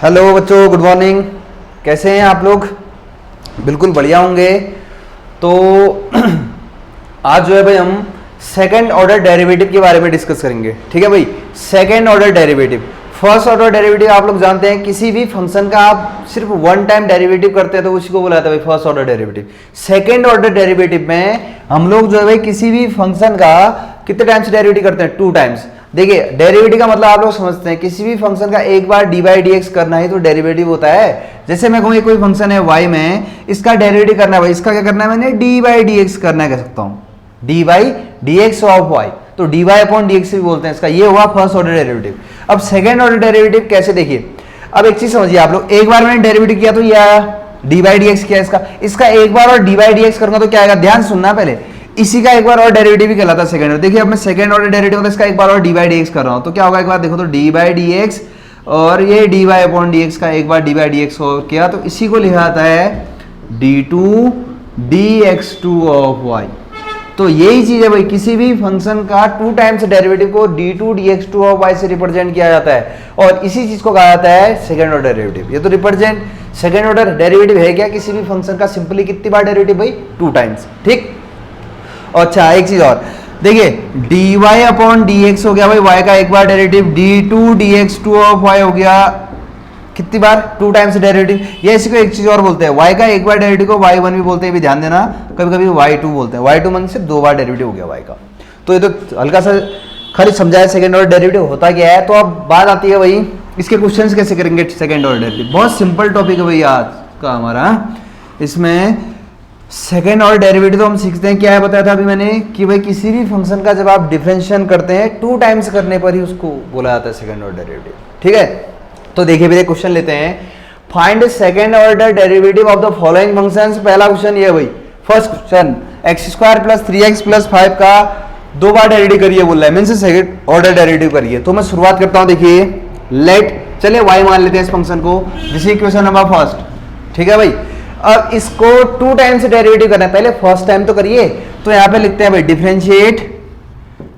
Hello बच्चों, good morning. कैसे हैं आप लोग? बिल्कुल बढ़िया होंगे। तो आज जो है भाई हम सेकंड ऑर्डर डेरिवेटिव के बारे में डिस्कस करेंगे। ठीक है भाई, second order derivative. First order derivative आप लोग जानते हैं, किसी भी फंक्शन का आप सिर्फ वन टाइम डेरिवेटिव करते हैं तो उसी को बोला जाता है भाई first order derivative. Second order derivative में हम लोग जो है भाई किसी भी फंक्शन का कितने टाइम्स डेरिवेटिव करते हैं? 2 टाइम्स। देखिए डेरिवेटिव का मतलब आप लोग समझते हैं, किसी भी फंक्शन का एक बार डी बाई डी एक्स करना ही तो डेरिवेटिव होता है। जैसे मैं कहूँ कोई फंक्शन है y में, इसका डेरिवेटिव करना है भाई, इसका क्या करना है मैंने? डी बाई डी एक्स करना है, कह सकता हूँ D by D X of Y, तो D Y upon D X भी बोलते हैं इसका। ये हुआ फर्स्ट ऑर्डर डेरिवेटिव। अब सेकंड ऑर्डर डेरिवेटिव कैसे? देखिए अब एक चीज समझिए आप लोग, एक बार मैंने डेरिवेटिव किया तो ये आया डी बाई डी एक्स किया इसका एक बार और डी बाई डी एक्स करूंगा तो क्या आएगा? ध्यान सुनना पहले, इसी का एक बार और डेरिवेटिव भी कहलाता है सेकंड ऑर्डर। देखिए अब मैं सेकंड ऑर्डर डेरिवेटिव होता है इसका एक बार और डी बाई डी एक्स कर रहा हूं तो क्या होगा? एक बार देखो तो डी बाई डी एक्स और ये D Y upon D X का एक बार डी बाई डी एक्स और किया तो इसी को लिखा जाता है D two D x two of Y. तो यही चीज है भाई, किसी भी फंक्शन का 2 टाइम्स डेरिवेटिव को D two D x two of Y से रिप्रेजेंट किया जाता है और इसी चीज को कहा जाता है सेकंड ऑर्डर डेरिवेटिव। ये तो रिप्रेजेंट सेकंड ऑर्डर डेरिवेटिव है क्या? किसी भी फंक्शन का सिंपली कितनी बार डेरिवेटिव भाई? 2 टाइम्स। ठीक। अच्छा एक चीज और देखिए, D Y upon D X हो गया भाई y का एक बार derivative, D two D x two of Y हो गया कितनी बार? 2 टाइम्स डेरिवेटिव। ये इसी को एक चीज और बोलते हैं, y का एक बार डेरिवेटिव को y1 भी बोलते हैं, भी ध्यान देना, कभी कभी y2 बोलते हैं। y2 मन से 2 बार डेरिवेटिव हो गया y का। तो ये तो हल्का सा खाली समझाया सेकंड ऑर्डर डेरिवेटिव होता क्या है। तो अब बात आती है भाई इसके क्वेश्चंस कैसे करेंगे सेकंड ऑर्डर डेरिवेटिव। बहुत सिंपल टॉपिक है भाई आज का हमारा। इसमें सेकेंड ऑर्डर डेरिवेटिव तो हम सीखते हैं क्या है, बताया था अभी मैंने कि भाई किसी भी फंक्शन का जब आप डिफरेंशिएशन करते हैं 2 टाइम्स करने पर ही उसको बोला जाता है सेकेंड ऑर्डर डेरिवेटिव। ठीक है, तो देखिए भैया क्वेश्चन लेते हैं, find second order derivative of the following functions. पहला क्वेश्चन ये भाई, first question x square plus 3x plus 5 का 2 बार डेरिवेटिव करिए बोल रहा है, मीन्स सेकेंड ऑर्डर डेरिवेटिव करिए। तो मैं शुरुआत करता हूं, देखिए लेट, चलिए y मान लेते हैं इस फंक्शन को, this is question number first. ठीक है भाई, अब इसको 2 टाइम्स डेरिवेटिव करना है, पहले फर्स्ट टाइम तो करिए। तो यहां पे लिखते हैं भाई डिफरेंशिएट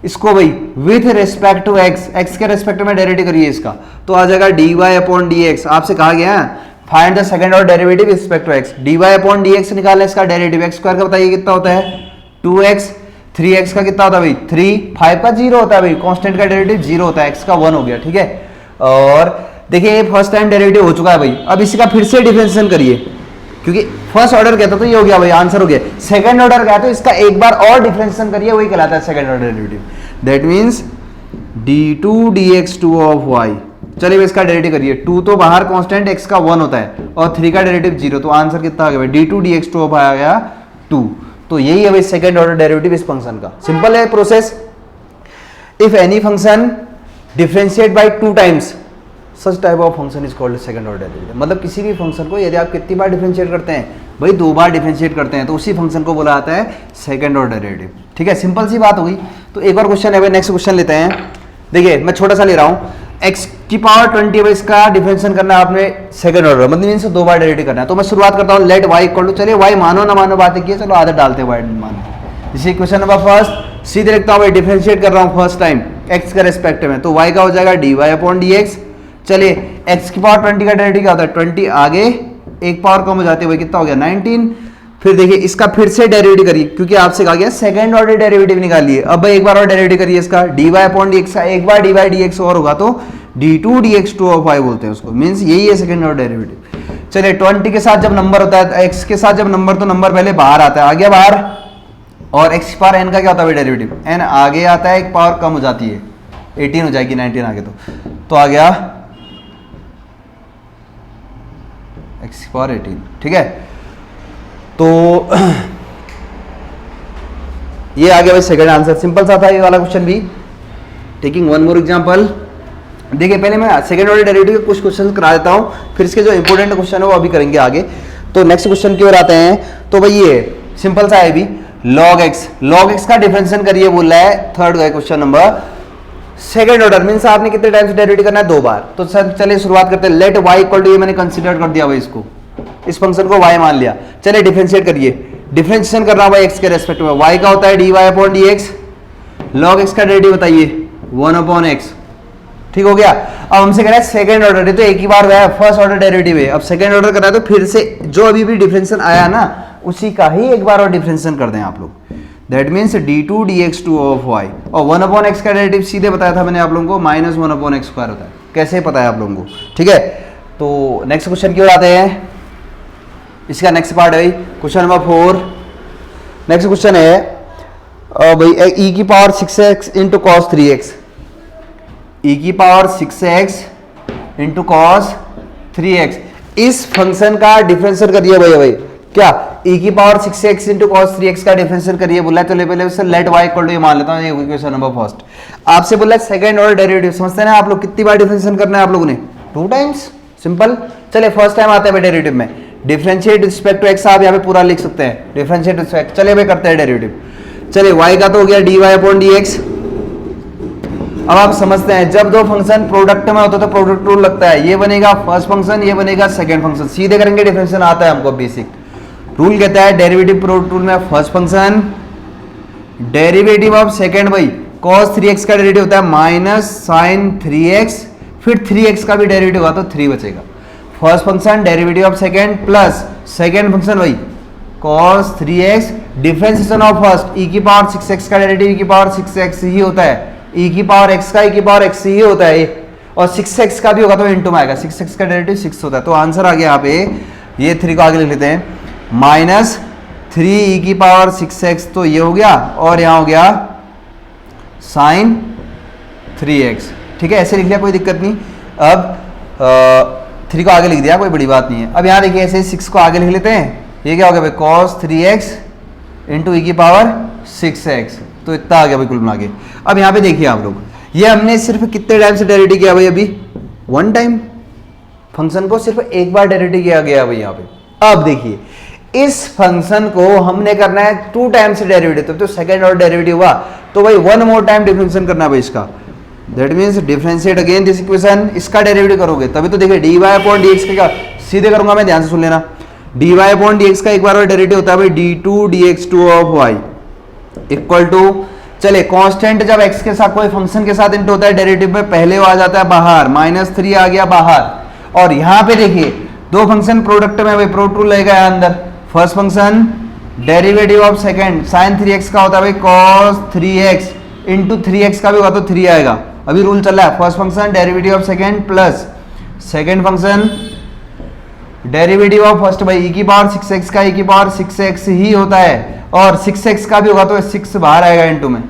इसको भाई with respect to x, x के रिस्पेक्ट में डेरिवेटिव करिए इसका, तो आ जाएगा dy अपॉन dx। आपसे कहा गया find the second order derivative with respect to x, dy upon dx निकालना इसका डेरिवेटिव। x स्क्वायर का बताइए कितना होता है? 2x, 3x का कितना होता है भाई? 3, 5 का 0 होता है भाई, कांस्टेंट का डेरिवेटिव 0 होता है, x का 1 हो गया। ठीक है, और देखिए ये फर्स्ट टाइम डेरिवेटिव हो चुका है भाई। अब इसका फिर से डिफरेंशिएशन करिए, क्योंकि फर्स्ट ऑर्डर कहता तो ये हो गया भाई, आंसर हो गया। सेकंड ऑर्डर कहता तो इसका एक बार और डिफरेंशिएशन करिए, वही कहलाता है second order derivative. That means d2 dx2 of y। चलिए इसका डेरिवेटिव करिए, 2 तो बाहर कांस्टेंट, x का 1 होता है और 3 का डेरिवेटिव 0, तो आंसर कितना आ गया भाई? d2 dx2 ऑफ आ गया 2। तो यही है भाई सेकंड ऑर्डर डेरिवेटिव इस फंक्शन का। सिंपल है process. If any function differentiate by 2 times, such type of function is called second order derivative. मतलब किसी भी फंक्शन को यदि आप कितनी बार डिफरेंशिएट करते हैं भाई? 2 बार डिफरेंशिएट करते हैं तो उसी फंक्शन को बोला जाता है सेकंड ऑर्डर डेरिवेटिव। ठीक है, सिंपल सी बात हो गई। तो एक और क्वेश्चन है भाई, नेक्स्ट क्वेश्चन लेते हैं। देखिए मैं छोटा सा ले रहा हूँ, x की पावर 20 है, इसका डिफरेंशिएशन करना है आपने सेकंड ऑर्डर, मतलब मींस 2 बार डेरिवेटिव करना है। तो मैं शुरुआत करता हूँ, लेट y इक्वल टू, चलिए y मानो ना मानो बातें की, चलो आदत डालते हैं y मानो। इसी क्वेश्चन नंबर फर्स्ट सीधे लिखता हूँ भाई, डिफरेंशिएट कर रहा हूँ फर्स्ट टाइम x के रेस्पेक्ट में, तो y का हो जाएगा dy अपॉन dx। चलिए x की पावर 20 का डेरिवेटिव क्या होता है? 20 आगे एक पावर कम हो जाती है भाई, कितना हो गया? 19। फिर देखिए इसका फिर से डेरिवेटिव करिए, क्योंकि आपसे कहा गया सेकंड ऑर्डर डेरिवेटिव निकालिए। अब भाई एक बार और डेरिवेटिव करिए इसका, dy अपॉन dx का एक बार dy dx और होगा तो d2 dx2 ऑफ y बोलते हैं उसको, मींस यही है सेकंड ऑर्डर डेरिवेटिव। चलिए 20 के साथ जब नंबर होता है, x के साथ जब नंबर, तो नंबर पहले बाहर आता है, आ गया बाहर, और x पावर n का क्या होता है डेरिवेटिव? n आगे आता है, एक पावर कम हो जाती है, 18 हो जाएगी 19 आगे, तो आ गया x पावर 18। ठीक है, तो ये आ गया भाई सेकंड आंसर। सिंपल सा था ये वाला क्वेश्चन भी। टेकिंग वन मोर एग्जांपल, देखिए पहले मैं सेकंड ऑर्डर डेरिवेटिव के कुछ क्वेश्चन करा देता हूं, फिर इसके जो इंपॉर्टेंट क्वेश्चन है वो अभी करेंगे आगे। तो नेक्स्ट क्वेश्चन की ओर आते हैं। तो भाई ये सिंपल सा है भी, log x का डिफरेंशिएशन करिए बोल रहा है, थर्ड है question number. Second order means आपने कितने टाइम्स डेरिवेटिव करना है? 2 बार। तो सर चलिए शुरुआत करते हैं, लेट y इक्वल टू, ये मैंने कंसीडर कर दिया भाई इसको, इस फंक्शन को y मान लिया। चलिए डिफरेंशिएट करिए, डिफरेंशिएशन कर रहा हूं भाई x के रेस्पेक्ट में, y का होता है dy upon dx, log x का डेरिवेटिव बताइए 1 अपॉन x। ठीक हो गया। अब हमसे कह रहा है सेकंड ऑर्डर, ये तो एक ही बार हुआ है, फर्स्ट ऑर्डर डेरिवेटिव है। अब सेकंड ऑर्डर करना है तो फिर से जो अभी भी डिफरेंशियल आया ना उसी का ही एक बार और डिफरेंशियल कर दें आप लोग। That means d2 dx2 of y, और 1/x का डेरिवेटिव सीधे बताया था मैंने आप लोगों को -1/x² होता है। कैसे पता है आप लोगों को, ठीक है। तो नेक्स्ट क्वेश्चन की ओर आते हैं। इसका नेक्स्ट पार्ट है क्वेश्चन नंबर 4। नेक्स्ट क्वेश्चन है भाई e की power 6x into cos 3x, e की power 6x into cos 3x, इस फंक्शन का डिफरेंशियल करिए भाई क्या e की power 6x into cos 3x का डिफरेंशियल करिए बोला है। तो पहले उससे लेट y इक्वल टू ये मान लेता हूँ, ये क्वेश्चन नंबर फर्स्ट। आपसे बोला है सेकंड ऑर्डर डेरिवेटिव, समझते हैं ना आप लोग कितनी बार डिफरेंशियल करना है आप लोगों ने, 2 टाइम्स, सिंपल। चलिए फर्स्ट टाइम आते हैं डेरिवेटिव में, डिफरेंशिएट रिस्पेक्ट टू x आप यहाँ पे पूरा लिख सकते हैं, डिफरेंशिएट रिस्पेक्ट। चलिए भाई करते हैं डेरिवेटिव। चलिए y का तो हो गया dy/dx। अब आप समझते हैं जब दो फंक्शन प्रोडक्ट में होता है तो प्रोडक्ट रूल लगता है, ये बनेगा फर्स्ट फंक्शन, ये बनेगा सेकंड फंक्शन, सीधे करेंगे डिफरेंशियल आता है हमको। बेसिक रूल कहता है डेरिवेटिव प्रोडक्ट रूल में first function derivative of second, भाई cos 3x का डेरिवेटिव होता है माइनस sin 3x, फिर 3x का भी डेरिवेटिव होगा तो 3 बचेगा। First function derivative of second plus second function भाई cos 3x, differentiation of first e की पावर 6x का डेरिवेटिव e की पावर 6x ही होता है, e की पावर x का e की पावर x ही होता है, और 6x का भी होगा तो इनटू में आएगा, 6x का डेरिवेटिव 6 होता है। तो आंसर आ गया यहाँ पे, ये 3 को आगे लिख लेते हैं, माइनस 3 e की पावर 6x, तो ये हो गया, और यहाँ हो गया sin 3x, ठीक है। ऐसे लिख लिया, कोई दिक्कत नहीं। अब 3 को आगे लिख दिया, कोई बड़ी बात नहीं है। अब यहाँ देखिए ऐसे 6 को आगे लिख लेते हैं, ये क्या हो गया भाई cos 3x इंटू e की पावर 6x, तो इतना आ गया भाई कुल मिला के। अब यहाँ पे देखिए आप लोग, ये हमने सिर्फ कितने टाइम से डेरिवेटिव किया भाई, अभी 1 टाइम, फंक्शन को सिर्फ एक बार डेरिवेटिव किया गया भाई यहाँ पे। अब देखिए इस फंक्शन को हमने करना है 2 टाइम से डेरिवेटिव, तो सेकंड ऑर्डर डेरिवेटिव हुआ, तो भाई 1 मोर टाइम डिफरेंशिएट करना भाई इसका। That means differentiate again this equation, इसका डेरिवेटिव करोगे तभी तो। देखिए dy/dx का सीधे करूंगा मैं, ध्यान से सुन लेना। dy/dx का एक बार और डेरिवेटिव होता है भाई d2 dx2 of y equal to, चले कांस्टेंट जब x के साथ कोई फंक्शन के साथ इंटू होता है डेरिवेटिव में, पहले वो आ जाता है बाहर, -3 आ गया बाहर। और यहाँ पे देखिए दो फंक्शन प्रोडक्ट में भाई प्रोडक्ट रूल लगेगा अंदर। First function derivative of second sin 3x का होता है भाई cos 3x इंटू 3x का भी होगा तो 3 आएगा। अभी रूल चल रहा है, first function derivative of second plus second function derivative of first, भाई e की पावर 6x का e की पावर 6x ही होता है, और 6x का भी होगा तो 6 बाहर आएगा इंटू में,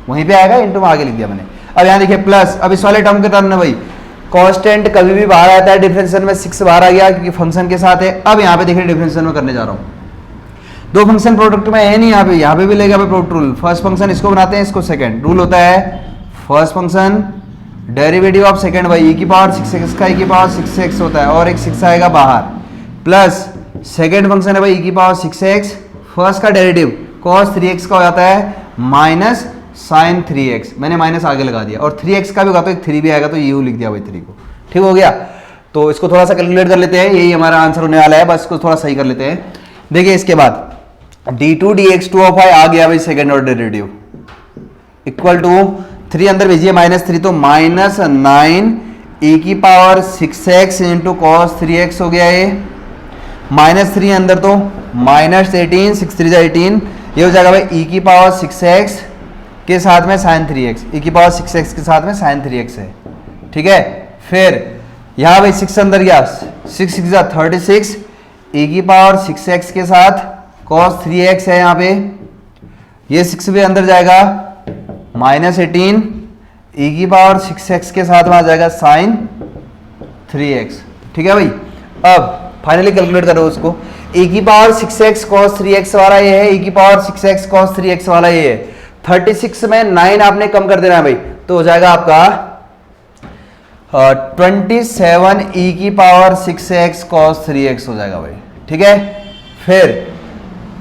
वहीं पे आएगा, इंटू में आगे लिख दिया मैंने। अब यहाँ देखिए प्लस, अब इस वाले टर्म के टर्म में भाई कांस्टेंट कभी भी बाहर आता है डिफरेंशियल में, 6 बाहर आ गया क्योंकि फंक्शन के साथ है। अब यहाँ पे देखिए डिफरेंशियल में करने जा रहा हूँ, दो फंक्शन प्रोडक्ट में है नहीं, यहाँ पे भी लेगा भाई प्रोडक्ट रूल। फर्स्ट फंक्शन इसको बनाते हैं, इसको सेकंड, रूल होता है first function derivative of second, भाई e की पावर 6x का e की पावर 6x होता है, और एक 6 आएगा बाहर, प्लस सेकंड फंक्शन है भाई e की पावर 6x, फर्स्ट का डेरिवेटिव cos 3x का हो जाता है माइनस sin 3x, मैंने माइनस आगे लगा दिया, और 3x का भी होगा तो एक 3 भी आएगा तो यू लिख दिया भाई 3 को, ठीक हो गया। तो इसको थोड़ा सा कैलकुलेट कर लेते हैं, यही हमारा आंसर होने वाला है, बस इसको थोड़ा सही कर लेते हैं। देखिए इसके बाद d2 dx2 ऑफ y आ गया भाई second order derivative equal to 3 अंदर भेजिए -3, तो -9 e की power 6x into cos 3x हो गया, ये -3 अंदर तो -18, 6 3 18, ये हो जाएगा भाई e की पावर 6x के साथ में sin 3x, e की पावर 6x के साथ में sin 3x है, ठीक है। फिर यहाँ भाई 6 अंदर गया, 6 6 36, e की पावर 6x के साथ cos 3x है यहाँ पे, ये 6 भी अंदर जाएगा, -18 e की पावर 6x के साथ में आ जाएगा sin 3x, ठीक है भाई। अब फाइनली कैलकुलेट करो उसको, e की पावर 6x cos 3x वाला ये है, e की पावर 6x cos 3x वाला ये है। 36 में 9 आपने कम कर देना है भाई, तो हो जाएगा आपका 27 e की पावर 6x cos 3x हो जाएगा भाई, ठीक है। फिर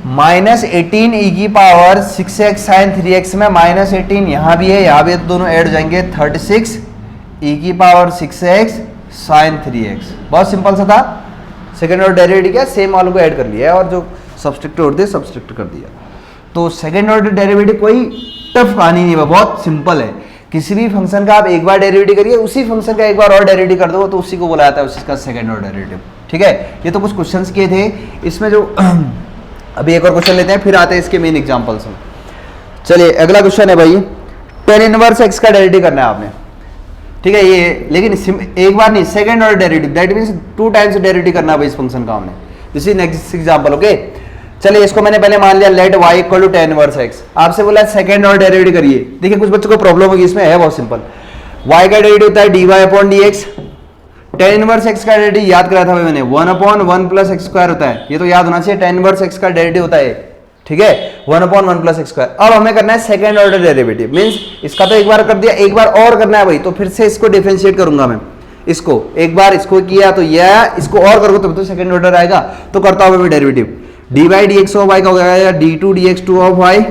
-18 e की पावर 6x sin 3x में -18 यहाँ भी है, यहाँ भी, तो दोनों ऐड हो जाएंगे, 36 e की पावर 6x sin 3x। बहुत सिंपल सा था, सेकेंड ऑर्डर डेरिवेटिव क्या सेम वालों को ऐड कर लिया है, और जो सब्सट्रैक्ट होते सब्सट्रैक्ट कर दिया। तो सेकेंड ऑर्डर डेरिवेटिव कोई टफ कहानी नहीं है, बहुत सिंपल है। किसी भी फंक्शन का आप एक बार डेरिवेटिव करिए, उसी फंक्शन का एक बार और डेरिवेटिव कर दो तो उसी को बोला जाता है उसका सेकंड ऑर्डर डेरिवेटिव। ठीक है, ये तो कुछ क्वेश्चंस किए थे इसमें जो अभी एक और क्वेश्चन लेते हैं फिर आते हैं इसके मेन एग्जांपल्स में। चलिए अगला क्वेश्चन है भाई, tan इनवर्स x का डेरिवेटिव करना है आपने। ठीक है, ये लेकिन एक बार नहीं, second order derivative, that means 2 times derivative करना है भाई इस फंक्शन का हमने। This is next example. Okay, चलिए इसको मैंने पहले मान लिया let y equal to tan inverse x। आपसे बोला सेकंड ऑर्डर डेरिवेटिव करिए। देखिए कुछ बच्चों को प्रॉब्लम होगी इसमें, है बहुत सिंपल। y का डेरिवेटिव होता है dy upon dx। tan inverse x का डेरिवेटिव याद कराया था भाई मैंने, 1 अपॉन 1 प्लस x स्क्वायर होता है, ये तो याद होना चाहिए। tan इनवर्स x का डेरिवेटिव होता है, ठीक है, 1 अपॉन 1 प्लस x स्क्वायर। अब हमें करना है सेकंड ऑर्डर डेरिवेटिव, मींस इसका तो एक बार कर दिया, एक बार और करना है भाई, तो फिर से इसको डिफरेंशिएट करूंगा मैं। इसको एक बार इसको किया तो यह, इसको और करूंगा तो सेकंड ऑर्डर आएगा। तो करता हूं मैं derivative, dy dx of y का हो जाएगा d2 dx2 ऑफ y।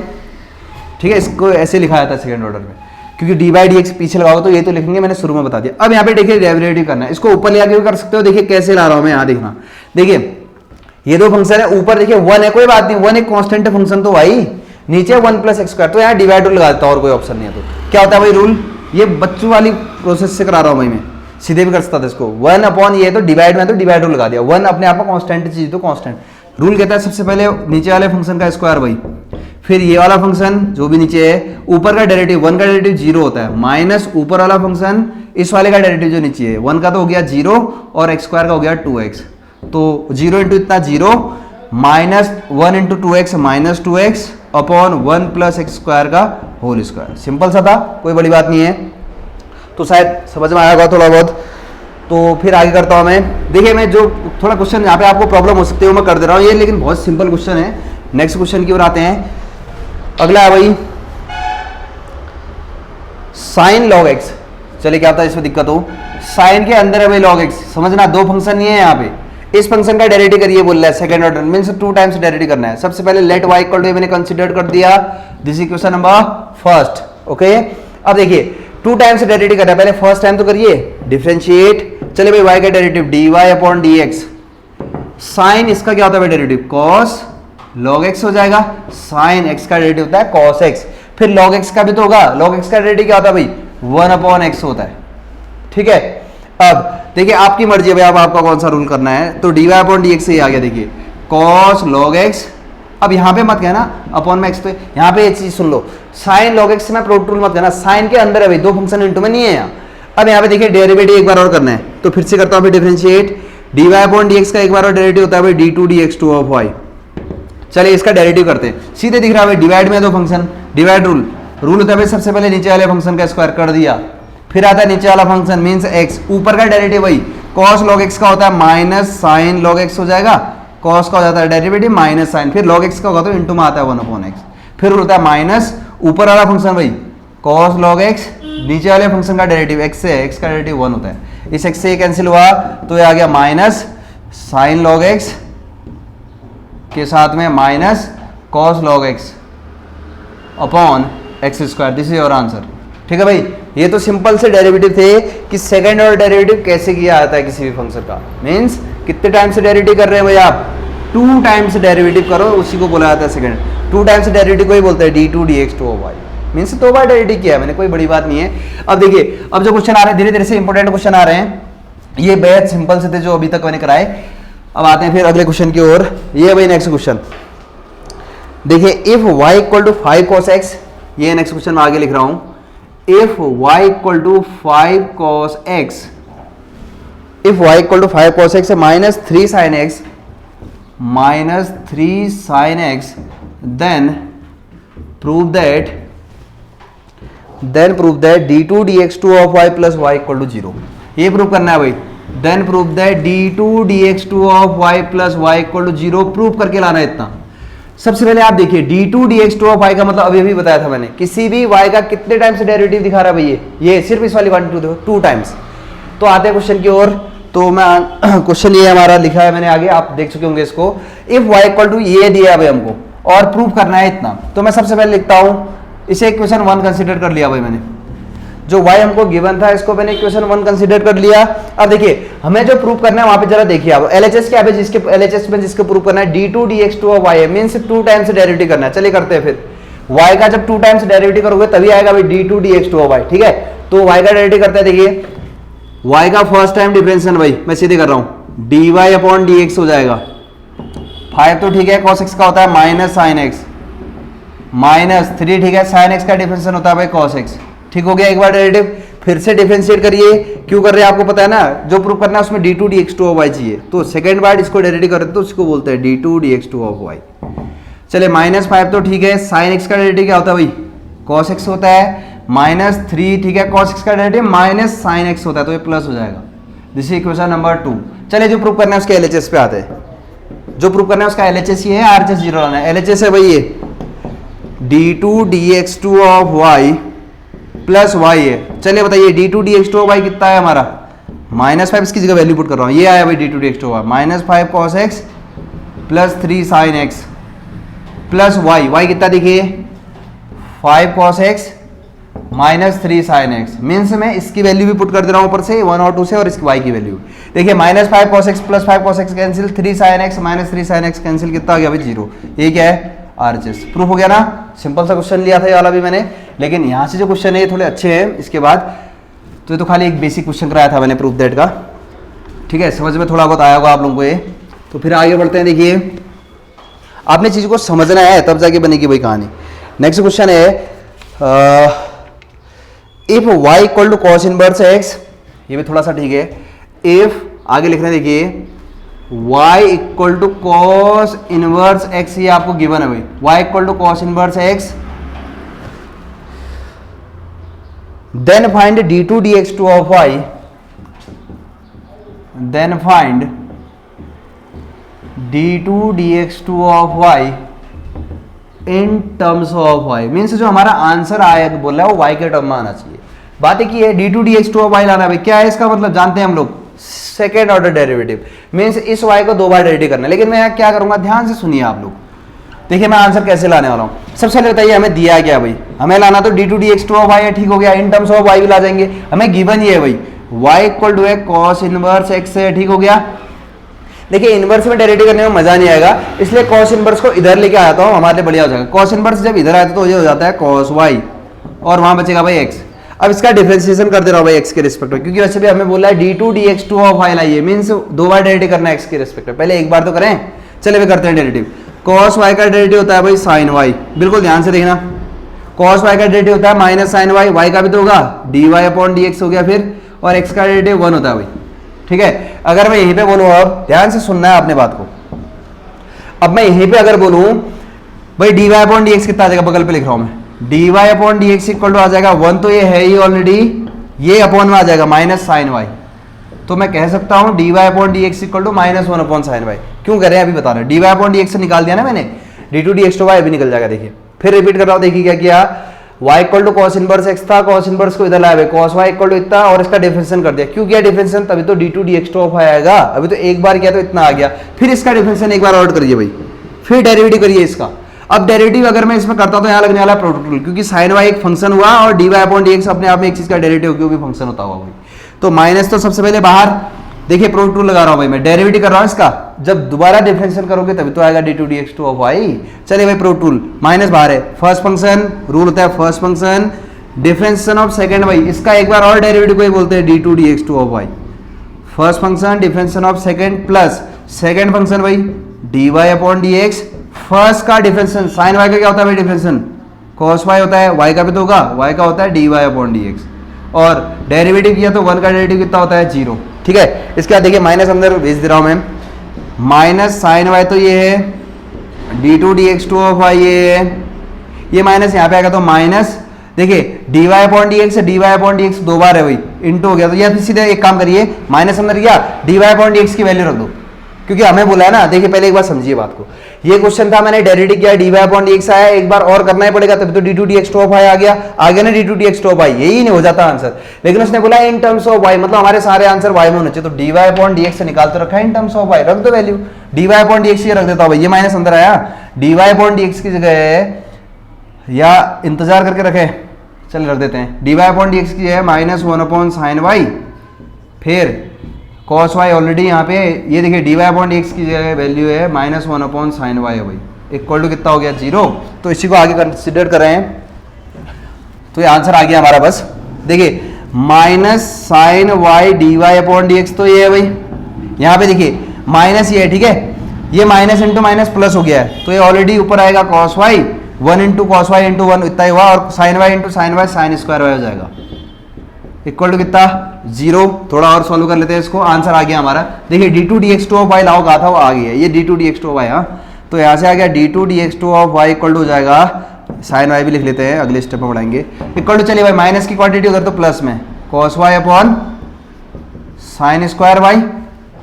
ठीक है, इसको ऐसे लिखा जाता है सेकंड ऑर्डर में, क्योंकि dy dx पीछे लगाओ तो ये तो लिखेंगे, मैंने शुरू में बता दिया। अब यहाँ पे देखिए डेरिवेटिव करना है, इसको ऊपर ले आके भी कर सकते हो। देखिए कैसे ला रहा हूं मैं, यहाँ देखना, देखिए ये दो फंक्शन है, ऊपर देखिए 1 है, कोई बात नहीं, 1 एक कांस्टेंट फंक्शन तो भाई, नीचे 1 प्लस x स्क्वायर, तो यहाँ डिवाइड रूल लगा देता हूं और कोई ऑप्शन नहीं है। तो क्या होता है भाई रूल, ये बच्चों वाली प्रोसेस से करा रहा हूं भाई मैं, सीधे भी कर सकता था इसको। 1 अपॉन ये तो डिवाइड में, तो डिवाइड रूल लगा दिया। 1 अपने आप में कांस्टेंट चीज तो कांस्टेंट रूल कहता है सबसे पहले नीचे वाले फंक्शन का स्क्वायर भाई, फिर ये वाला फंक्शन जो भी नीचे है, ऊपर का डेरिवेटिव 1 का डेरिवेटिव 0 होता है, माइनस ऊपर वाला फंक्शन इस वाले का डेरिवेटिव जो नीचे है, 1 का तो हो गया 0 और x स्क्वायर का हो गया 2x, तो 0 इंटू इतना 0 minus 1 into 2x minus 2x upon 1 plus x square का होल स्क्वायर। सिंपल सा था, कोई बड़ी बात नहीं है। तो शायद समझ में आया होगा थोड़ा बहुत। तो फिर आगे करता हूं मैं। देखिए मैं जो थोड़ा क्वेश्चन यहाँ पे आपको प्रॉब्लम हो सकती है वो मैं कर दे रहा हूँ, ये लेकिन बहुत सिंपल क्वेश्चन है। नेक्स्ट क्वेश्चन की ओर आते हैं। अगला है भाई साइन लॉग एक्स। चलिए क्या होता है इसमें दिक्कत हो, साइन के अंदर है भाई लॉग एक्स, समझना दो फंक्शन नहीं है यहाँ पे। इस फंक्शन का डेरिवेटिव करिए बोल रहा है, second order means 2 times derivative करना है। सबसे पहले लेट y इक्वल टू मैंने कंसीडर कर दिया, this is question number first. Okay, अब देखिए 2 टाइम्स डेरिवेटिव करना है, पहले फर्स्ट टाइम तो करिए डिफरेंशिएट। चलिए भाई y का derivative dy upon dx, sine इसका क्या होता है डेरिवेटिव cos log x हो जाएगा, साइन x का डेरिवेटिव होता है cos x, फिर log x का भी तो होगा, log x का डेरिवेटिव क्या होता है भाई 1 अपॉन x होता है। ठीक है, अब देखिए आपकी मर्जी है भाई, अब आपका कौन सा रूल करना है। तो dy अपॉन dx से ही आ गया, देखिए cos log x। अब यहाँ पे मत कहना अपॉन में x, तो यहाँ पे ये चीज सुन लो, साइन log x में प्रोडक्ट रूल मत कहना, साइन के अंदर है भाई, दो फंक्शन इंटू में नहीं है यहाँ। अब यहाँ पे देखिए डेरिवेटिव एक बार और करना है, तो फिर से करता हूँ डिफरेंशिएट। dy अपॉन dx का एक बार और डेरिवेटिव होता है भाई d2 dx2 ऑफ y। चलिए इसका डेरिवेटिव करते हैं, सीधे दिख रहा है भाई डिवाइड में दो फंक्शन, डिवाइड रूल होता है भाई, सबसे पहले नीचे वाले फंक्शन का स्क्वायर कर दिया, फिर आता है नीचे वाला फंक्शन मींस x, ऊपर का डेरिवेटिव भाई cos log x का होता है माइनस साइन log x हो जाएगा, cos का हो जाता है डेरिवेटिव माइनस साइन, फिर log x का होगा तो इंटू में आता है 1 अपॉन x, फिर होता है माइनस ऊपर वाला फंक्शन भाई cos log x, नीचे वाले फंक्शन का डेरिवेटिव x से, x का डेरिवेटिव 1 होता है, इस x से कैंसिल हुआ तो ये आ गया माइनस साइन log x के साथ में minus cos log x upon x square, this is your answer. ठीक है भाई, ये तो सिंपल से डेरिवेटिव थे कि सेकंड ऑर्डर डेरिवेटिव कैसे किया जाता है किसी भी फंक्शन का, मींस कितने टाइम से डेरिवेटिव कर रहे हैं भाई आप, 2 टाइम्स डेरिवेटिव करो, उसी को बोला जाता है सेकंड। 2 टाइम्स डेरिवेटिव को ही बोलते हैं d2 dx2 of y, means 2 bar derivative किया है मैंने, कोई बड़ी बात नहीं है। अब देखिए अब जो क्वेश्चन आ रहे हैं धीरे धीरे से इंपॉर्टेंट क्वेश्चन आ रहे हैं, ये बेहद सिंपल से थे जो अभी तक मैंने कराए। अब आते हैं फिर अगले क्वेश्चन की ओर। ये भाई नेक्स्ट क्वेश्चन देखिए, if y equal to 5 cos x, ये नेक्स्ट क्वेश्चन में आगे लिख रहा हूं, if y equal to 5 cos x, if y equal to 5 cos x minus 3 sin x, minus 3 sin x, then prove that d2 dx2 of y plus y equal to 0। ये prove करना है भाई, then prove that d2 dx2 of y plus y equal to 0 प्रूव करके लाना है इतना। सबसे पहले आप देखिए d2 dx2 ऑफ y का मतलब अभी बताया था मैंने, किसी भी y का कितने टाइम्स डेरिवेटिव दिखा रहा है भाई, ये सिर्फ इस वाली 1 2 2 टाइम्स। तो आते हैं क्वेश्चन की ओर। तो मैं क्वेश्चन ये हमारा लिखा है मैंने आगे, आप देख चुके होंगे इसको। इफ y इक्वल टू ये दिया है भाई हमको और प्रूव करना है इतना, तो मैं सबसे पहले लिखता हूं, इसे इक्वेशन 1 कंसीडर कर लिया भाई मैंने, जो y हमको गिवन था इसको मैंने इक्वेशन 1 कंसीडर कर लिया। अब देखिए हमें जो प्रूव करना है वहां पे जरा देखिए आप, LHS क्या है जिसके LHS में जिसको प्रूव करना है d2 dx2 ऑफ y है, मींस 2 टाइम्स डेरिवेटिव करना है। चलिए करते हैं फिर। y का जब 2 टाइम्स डेरिवेटिव करोगे तभी आएगा भाई d2 dx2 ठीक है। तो y का डेरिवेटिव करते हैं, देखिए y का फर्स्ट टाइम डिफरेंशियल भाई मैं सीधे कर रहा हूं, dy अपॉन dx हो जाएगा। 5 तो ठीक है, cos x का होता है माइनस साइन एक्स, माइनस 3 ठीक है, साइन एक्स का डिफरेंशियल होता है भाई cos x। ठीक हो गया, एक बार डेरिवेटिव फिर से डिफरेंशिएट करिए, क्यों कर रहे हैं आपको पता है ना, जो प्रूव करना है उसमें d2 dx2 चाहिए, तो सेकंड बार इसको डेरिवेटिव करते तो उसको बोलते हैं d2 dx2 चले माइनस 5 तो ठीक है, साइन एक्स का डेरिवेटिव क्या होता है भाई cos x होता है, माइनस 3 ठीक है, cos x का डेरिवेटिव माइनस साइन एक्स होता है, तो ये प्लस हो जाएगा। This is equation number 2। चलिए जो प्रूव करना है उसके एलएचएस पे आते हैं, जो प्रूव करना है उसका एलएचएस ये है, आरएचएस जीरो लाना है। एलएचएस है भाई ये d2 dx2 प्लस y है। चलिए बताइए d2 dx2 कितना है हमारा, माइनस 5, इसकी जगह वैल्यू पुट कर रहा हूं, ये आया भाई d2 dx2 minus 5 cos x plus 3 sin x plus y कितना देखिए 5 cos x minus 3 sin x, means मैं इसकी वैल्यू भी पुट कर दे रहा हूं ऊपर से 1 और 2 से, और इसकी y की वैल्यू देखिए minus 5 cos x plus 5 cos x cancel, 3 sin x minus 3 sin x cancel, कितना आ गया भाई 0। ये क्या है आरएचएस, प्रूफ हो गया ना। सिंपल सा क्वेश्चन लिया था ये वाला भी मैंने, लेकिन यहाँ से जो क्वेश्चन है ये थोड़े अच्छे हैं। इसके बाद तो ये तो खाली एक बेसिक क्वेश्चन कराया था मैंने प्रूफ दैट का, ठीक है, समझ में थोड़ा बहुत आया होगा आप लोगों को ये। तो फिर आगे बढ़ते हैं, देखिए आपने चीज़ को समझना है तब जाके बनेगी भाई कहानी। नेक्स्ट क्वेश्चन है if y equal to cos inverse x, ये भी थोड़ा सा ठीक है। इफ आगे लिख रहे हैं देखिए y equal to cos inverse x, ये आपको गिवन है भाई, y equal to cos inverse x, then find d2 dx2 of y, then find d2 dx2 of y in terms of y, means जो हमारा आंसर आया बोल रहा है वो y के टर्म में आना चाहिए। बात है कि ये d2 dx2 ऑफ y लाना है भाई, क्या है इसका मतलब जानते हैं हम लोग, सेकेंड ऑर्डर डेरिवेटिव, मीन्स इस y को 2 बार डेरिवेटिव करना है। लेकिन मैं क्या करूंगा, ध्यान से सुनिए आप लोग, देखिए मैं आंसर कैसे लाने वाला हूं। सबसे पहले बताइए हमें दिया क्या भाई, हमें लाना तो d2 dx2 ऑफ y है, ठीक हो गया, इन टर्म्स ऑफ y भी ला जाएंगे, हमें गिवन ये है भाई y इक्वल टू है cos इनवर्स x है, ठीक हो गया। देखिए इनवर्स में डेरिवेटिव करने में मजा नहीं आएगा, इसलिए cos इनवर्स को इधर लेके आता हूं, हमारे लिए बढ़िया हो जाएगा। cos इनवर्स जब इधर आता तो ये हो जाता है cos y, और वहां बचेगा भाई x। अब इसका डिफरेंशिएशन कर दे रहा हूं भाई x के रिस्पेक्ट में, क्योंकि वैसे भी हमें बोला है d2 dx2 ऑफ y लाइए, मींस 2 बार डेरिवेटिव करना है x के रिस्पेक्ट में, पहले एक बार तो करें। चलिए वे करते हैं डेरिवेटिव। cos y का डेरिवेटिव होता है भाई sin y, बिल्कुल ध्यान से देखना, cos y का डेरिवेटिव होता है माइनस sin y, y का भी तो होगा dy अपॉन dx हो गया फिर, और x का डेरिवेटिव 1 होता है भाई, ठीक है। अगर मैं यहीं पे बोलूं, अब ध्यान से सुनना है आपने बात को, अब मैं यहीं पे अगर बोलूं भाई dy अपॉन dx कितना आ जाएगा, बगल पे लिख रहा हूं मैं, dy upon dx equal to आ जाएगा 1, तो ये है ही ऑलरेडी, ये अपॉन में आ जाएगा माइनस साइन y, तो मैं कह सकता हूं dy upon dx equal to minus 1 upon sine y। क्यों कर रहे हैं अभी बता रहे हैं, dy अपॉन dx से निकाल दिया ना मैंने, d2 dx2 भी निकल जाएगा। देखिए फिर रिपीट कर रहा हूं, देखिए क्या किया, y equal to cos inverse x था, cos इनवर्स को इधर लाया भाई, cos y इक्वल टू इतना, और इसका डिफरेंशिएशन कर दिया। क्यों किया डिफरेंशिएशन, तभी तो d2 dx2 ऑफ आएगा, अभी तो एक बार किया तो इतना आ गया, फिर इसका डिफरेंशिएशन एक बार और करिए भाई, फिर डेरिवेटिव करिए इसका। अब डेरिवेटिव अगर मैं इसमें करता हूं तो यहाँ लगने वाला प्रोडक्ट रूल, क्योंकि sin y एक फंक्शन हुआ और dy अपॉन dx अपने आप में एक चीज का डेरिवेटिव क्योंकि फंक्शन होता हुआ भाई, तो माइनस तो सबसे पहले बाहर, देखिए प्रोडक्ट रूल लगा रहा हूं भाई मैं, डेरिवेटिव कर रहा हूं इसका, जब दोबारा डिफरेंशिएशन करोगे तभी तो आएगा d2 dx2 ऑफ y। चलिए भाई प्रोडक्ट रूल, माइनस बाहर है, फर्स्ट फंक्शन रूल होता है first function differentiation of second भाई, इसका एक बार और डेरिवेटिव को ही बोलते हैं d2 dx2 of y, first function differentiation of second plus second function भाई dy अपॉन dx, फर्स्ट का डिफरेंशिएशन sin y का क्या होता है भाई डिफरेंशिएशन cos y होता है, y का भी तो होगा, y का होता है dy अपॉन dx, और डेरिवेटिव किया तो 1 का डेरिवेटिव कितना होता है 0, ठीक है। इसके बाद देखिए माइनस अंदर भेज दे रहा हूं मैं, माइनस sin y तो ये है d2 dx2 ऑफ y, ये माइनस यहाँ पे आएगा तो माइनस, देखिए dy अपॉन dx से dy अपॉन dx 2 बार है भाई, इंटू हो गया, तो या सीधे एक काम करिए माइनस अंदर गया, dy अपॉन dx की वैल्यू रख दो, क्योंकि हमें बोला है ना। देखिए पहले एक बार समझिए बात को, ये क्वेश्चन था मैंने डेरिवेटिव किया, dy अपॉन dx आया, एक बार और करना ही पड़ेगा तभी तो d2 dx2 ऑफ y आ गया ना, d2 dx2 ऑफ y, यही नहीं हो जाता आंसर, लेकिन उसने बोला इन टर्म्स ऑफ y, मतलब हमारे सारे आंसर y में होने चाहिए, तो dy अपॉन dx से निकाल तो रखा है इन टर्म्स ऑफ y, रख दो वैल्यू, dy अपॉन dx ये रख देता हूं भाई, ये माइनस अंदर आया, dy अपॉन dx की जगह या इंतजार करके रखे, चल रख देते हैं, dy अपॉन dx की है माइनस 1 अपॉन साइन y, फिर cos y ऑलरेडी यहाँ पे, ये देखिए dy अपॉन dx की जगह वैल्यू है माइनस 1 अपॉन साइन y है भाई, इक्वल टू कितना हो गया 0। तो इसी को आगे कंसिडर कर रहे हैं, तो ये आंसर आ गया हमारा। बस देखिए minus sine y d Y upon D x, तो ये है भाई, यहाँ पे देखिए माइनस ये है, ठीक है, ये माइनस इंटू माइनस प्लस हो गया है, तो ये ऑलरेडी ऊपर आएगा cos y, 1 into cos y into 1 इतना ही हुआ, और sine y into sine y sine square y हो जाएगा, इक्वल टू कितना 0। थोड़ा और सॉल्व कर लेते हैं इसको, आंसर आ गया हमारा। देखिए d two D x two of y लाओ कहा था वो आ गया, ये d two D x two of y, हाँ, तो यहाँ से आ गया D two D x two of Y equal to हो जाएगा, साइन वाई भी लिख लेते हैं, अगले स्टेप में बढ़ाएंगे, इक्वल टू, चलिए भाई माइनस की क्वांटिटी उधर तो प्लस में, cos Y upon sine square y,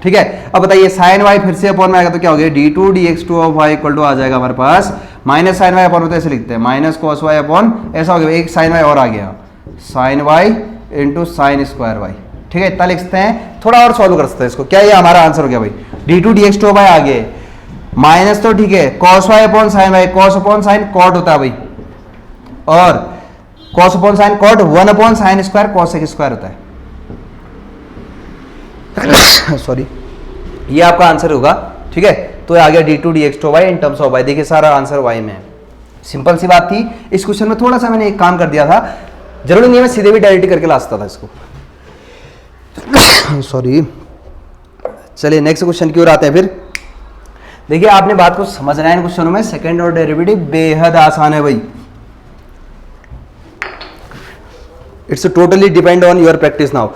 ठीक है। अब बताइए साइन वाई फिर से अपॉन में आएगा तो क्या हो गया, D two D x two of Y equal to आ जाएगा हमारे पास माइनस साइन वाई अपॉन, तो ऐसे लिखते हैं माइनस कॉस वाई अपॉन, ऐसा हो गया, एक साइन वाई और आ गया, sine y into sine square y, ठीक है, इतना लिखते हैं। थोड़ा और सॉल्व कर सकते हैं इसको, क्या ये हमारा आंसर हो गया भाई, D two D x two of Y आ गया, माइनस तो ठीक है, cos Y upon sine Y, cos upon sine cot होता है भाई, और cos upon sine cot, 1 upon sine square cos X square होता है, सॉरी, ये आपका आंसर होगा, ठीक है। तो आ गया D two D x two y in terms of y, देखिए सारा आंसर वाई में है, सिंपल सी बात थी। इस क्वेश्चन में थोड़ा सा मैंने एक काम कर दिया था, जरूरी नहीं है मैं सीधे भी डायरेक्ट करके ला सकता था इसको, सॉरी। चलिए नेक्स्ट क्वेश्चन की ओर आते हैं फिर। देखिए आपने बात को समझना है इन क्वेश्चनों में, सेकंड ऑर्डर डेरिवेटिव बेहद आसान है भाई, it's totally depend on your practice now.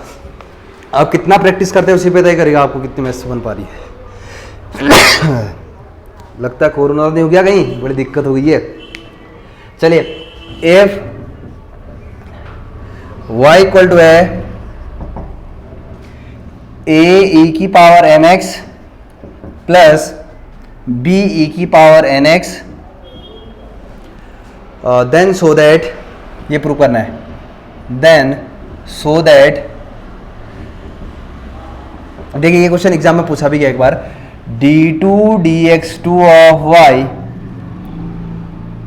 आप कितना प्रैक्टिस करते हैं उसी पे तय करेगा आपको कितनी मैथ्स बन पा रही है। लगता है कोरोना नहीं हो गया कहीं, बड़ी दिक्कत हो गई है। चलिए एफ वाई इक्वल टू है ए ई की power N X plus B E की power N X, then so that, ये प्रूव करना है, देन सो दैट, देखिए ये क्वेश्चन एग्जाम में पूछा भी गया एक बार, D two D x two of Y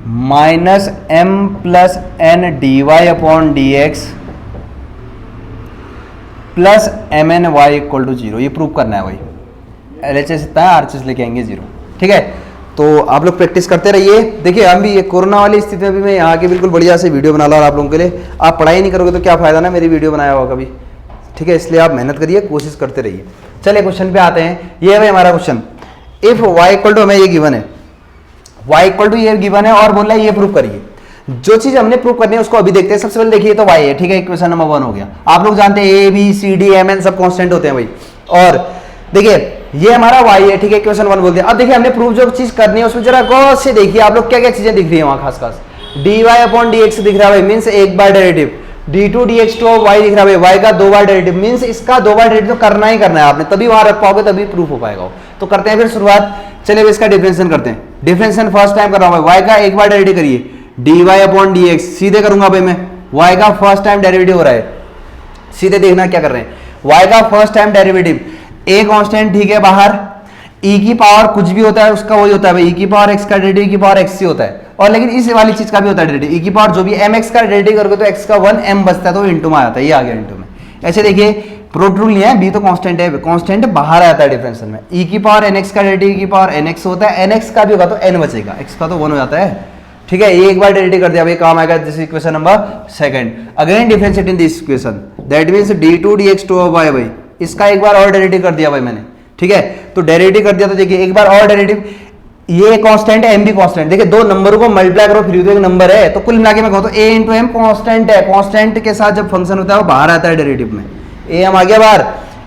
minus M plus N D Y upon D x plus M N Y equal to 0, ये प्रूव करना है भाई। एल एच एस इतना है, आर एच एस लेके आएंगे 0, ठीक है। तो आप लोग प्रैक्टिस करते रहिए। देखिए हम भी ये कोरोना वाली स्थिति में भी मैं यहाँ के बिल्कुल बढ़िया से वीडियो बना ला आप लोगों के लिए। आप पढ़ाई नहीं करोगे तो क्या फायदा ना मेरी वीडियो बनाया होगा कभी, ठीक है। इसलिए आप मेहनत करिए, कोशिश करते रहिए। चलिए क्वेश्चन पे आते हैं। ये है भाई हमारा question, if y equal to, हमें ये गिवन है, वाई इक्वल टू ये गिवन है और बोल रहा है ये प्रूव करिए। जो चीज हमने प्रूव करनी है उसको अभी देखते हैं। सबसे पहले देखिए तो वाई है, ठीक है, इक्वेशन नंबर 1 हो गया। आप लोग जानते हैं a b c d m n सब कांस्टेंट होते हैं भाई। और देखिए ये हमारा वाई है, ठीक है, इक्वेशन 1 बोलते हैं। अब देखिए हमने प्रूव जो चीज करनी है उसमें जरा गौर से देखिए आप लोग क्या क्या चीजें दिख रही है वहां, खास खास d Y upon D x दिख रहा है भाई, मीन्स एक बार derivative, D two D x two of y दिख रहा है भाई, वाई का 2 बार डेरिवेटिव, मीन्स इसका 2 बार डेरिवेटिव तो करना ही करना है आपने, तभी वहां रख पाओगे, तभी प्रूफ हो पाएगा। तो करते हैं फिर शुरुआत। चलिए इसका डिफरेंशिएशन करते हैं। डिफरेंशिएशन फर्स्ट टाइम कर रहा हूं, वाई का एक बार डेरिवेटिव करिए, d Y upon D x सीधे करूंगा भाई मैं, वाई का फर्स्ट टाइम डेरिवेटिव हो रहा है, सीधे देखना क्या कर रहे हैं, वाई का first time derivative, a constant ठीक है बाहर, ई की पावर कुछ भी होता है उसका वही होता है भाई, ई की पावर एक्स का डेरिवेटिव, ई की पावर एक्स सी होता है। और लेकिन इस वाली चीज का भी होता है डेरिवेटिव, ई की पावर जो भी एम एक्स का डेरिवेटिव करोगे तो एक्स का 1 एम बचता है तो इंटू में आता है, ये आ गया इंटू में। ऐसे देखिए प्रोट रूल नहीं है, बी तो कांस्टेंट है, कांस्टेंट बाहर आता है डिफरेंशियल में। ई की पावर एन एक्स का डेरिवेटिव, ई की पावर एन एक्स होता है, एन एक्स का भी होगा तो एन बचेगा, एक्स का तो 1 हो जाता है, ठीक है। ये एक बार डेरिवेटिव कर दिया भाई, काम आएगा this equation number 2। Again differentiate in this equation, that means d two D x two of y भाई, इसका एक बार और डेरिवेटिव कर दिया भाई मैंने, ठीक है। तो डेरिवेटिव कर दिया तो देखिए एक बार और डेरिवेटिव, ये कांस्टेंट है, एम भी कांस्टेंट, देखिए दो नंबरों को मल्टीप्लाई करो फिर तो एक नंबर है, तो कुल मिला के मैं कहूं तो ए इंटू एम कांस्टेंट है, कांस्टेंट के साथ जब फंक्शन होता है वो बाहर आता है डेरिवेटिव में, ए एम आ गया बाहर,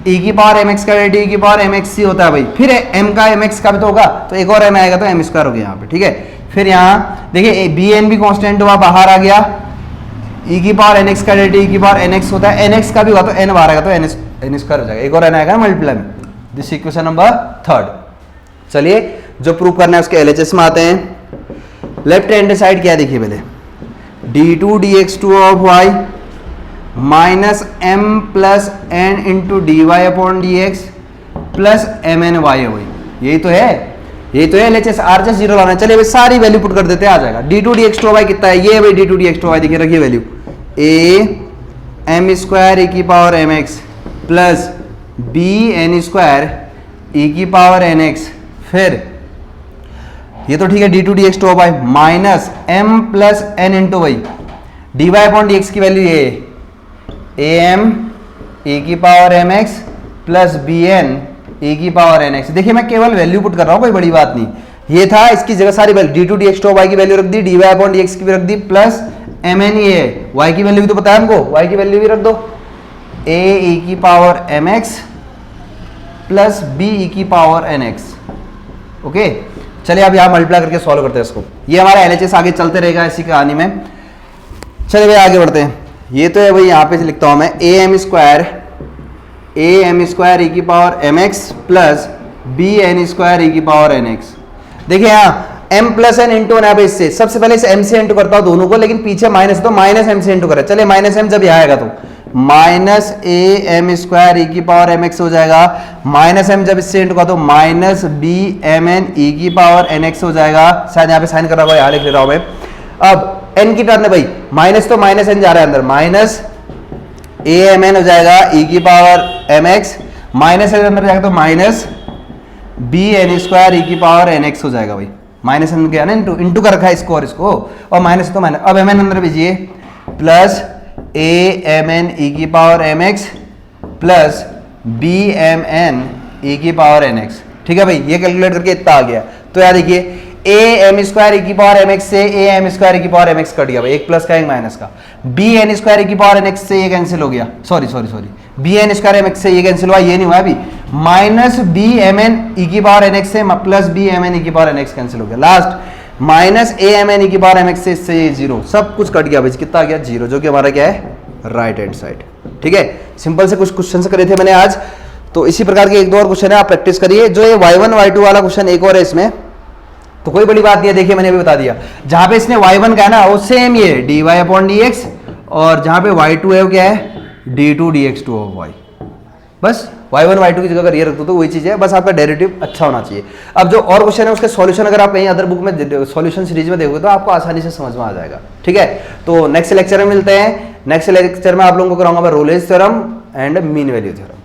ई की पावर एम एक्स का डेरिवेटिव, ई की पावर एम एक्स सी होता है भाई, फिर एम का एम एक्स का भी तो होगा, तो एक और एम आएगा तो एम स्क्वायर हो गया यहाँ पे, ठीक है। फिर यहाँ देखिए बी एन भी कांस्टेंट हुआ, बाहर आ गया, ई की पावर एन एक्स का डेरिवेटिव, ई की पावर एन एक्स होता है, एन एक्स का भी हुआ तो एन बाहर आएगा तो एन स्क्वायर हो जाएगा, एक और एन आएगा मल्टीप्लाई में, दिस इक्वेशन नंबर 3। चलिए जो प्रूव करना है उसके एलएचएस में आते हैं। लेफ्ट हैंड साइड क्या देखिए पहले, d two D x two of Y minus M plus n into d Y upon D x plus M N y है भाई, यही तो है, यही तो है एलएचएस। आरएचएस 0 लाना है। चलिए भाई सारी वैल्यू पुट कर देते हैं, आ जाएगा। D two D x two y कितना है, ये भाई D two D x two y देखिए, रखिए value a m square e की power m x plus b n square e की पावर एन एक्स, फिर ये तो ठीक है, D two D x two y minus M plus n into y d Y upon D x की value ये a m a की power m x plus b n a की power N x. देखिए मैं केवल value put कर रहा हूं, कोई बड़ी बात नहीं। ये था, इसकी जगह सारी value d two D x two y की वैल्यू रख दी, d Y upon D x की भी रख दी, प्लस एम एन ये है, वाई की वैल्यू भी तो पता है हमको, वाई की वैल्यू भी रख दो ए की power m x plus B E की पावर एन एक्स। ओके, चलिए अब यहां मल्टीप्लाई करके सॉल्व करते हैं इसको। ये हमारा एलएचएस आगे चलते रहेगा इसी कहानी में। चलिए भाई आगे बढ़ते हैं। ये तो है भाई, यहां पे लिखता हूं मैं ए एम स्क्वायर ई की power m x plus b n square e की पावर एन एक्स। देखिए यहाँ m प्लस एन इंटू है इससे, सबसे पहले इसे m से इंटू करता हूं दोनों को, लेकिन पीछे माइनस तो माइनस m से इंटू करें। चलिए माइनस m जब यह आएगा तो minus a m square e की पावर एम एक्स हो जाएगा, माइनस m जब इससे इंटू का तो minus b m n e की पावर एन एक्स हो जाएगा। शायद यहाँ पे साइन कर रहा हूँ, यहाँ लिख ले रहा हूँ मैं। अब n की टर्न है भाई, माइनस तो माइनस n जा रहा है अंदर, माइनस ए एम एन हो जाएगा ई की power m x, minus n अंदर जाएगा तो minus b n square e की पावर एन एक्स हो जाएगा भाई। माइनस एन गया ना, इंटू कर रखा है इसको और इसको, और माइनस तो माइनस। अब एम एन अंदर भेजिए, plus a m n e की power m x plus b m n e की पावर एन एक्स। ठीक है भाई, ये कैलकुलेट करके इतना आ गया। तो यार देखिए ए एम स्क्वायर ई की पावर एम एक्स से ए एम स्क्वायर ई की पावर एम एक्स कट गया भाई, एक प्लस का एक माइनस का। बी एन स्क्वायर ई की पावर एन एक्स से ये कैंसिल हो गया, sorry b n square m x से ये कैंसिल हुआ, ये नहीं हुआ अभी। Minus b m n e की पावर एन एक्स से plus b m n e की पावर एन एक्स कैंसिल हो गया। Last minus a m n e की पावर एम एक्स से इससे ये जीरो, सब कुछ कट गया भाई। कितना आ गया? जीरो, जो कि हमारा क्या है? Right hand side. ठीक है, सिंपल से कुछ क्वेश्चन करे थे मैंने आज, तो इसी प्रकार के एक दो और क्वेश्चन है, आप प्रैक्टिस करिए। जो ये y1 y2 वाला क्वेश्चन एक और है इसमें, तो कोई बड़ी बात नहीं है। देखिए मैंने भी बता दिया, जहां पे इसने y1 का है ना वो सेम ये dy अपॉन dx, और जहां पे y2 है वो क्या है? d2 dx2 of y। बस y1 y2 की जगह अगर ये रख दो तो वही चीज है, बस आपका डेरिवेटिव अच्छा होना चाहिए। अब जो और क्वेश्चन है उसके सॉल्यूशन अगर आप कहीं अदर बुक में सॉल्यूशन सीरीज में देखोगे तो आपको आसानी से समझ में आ जाएगा। ठीक है, तो नेक्स्ट लेक्चर में मिलते हैं। नेक्स्ट लेक्चर में आप लोगों को कराऊंगा मैं Rolle's theorem and mean value theorem.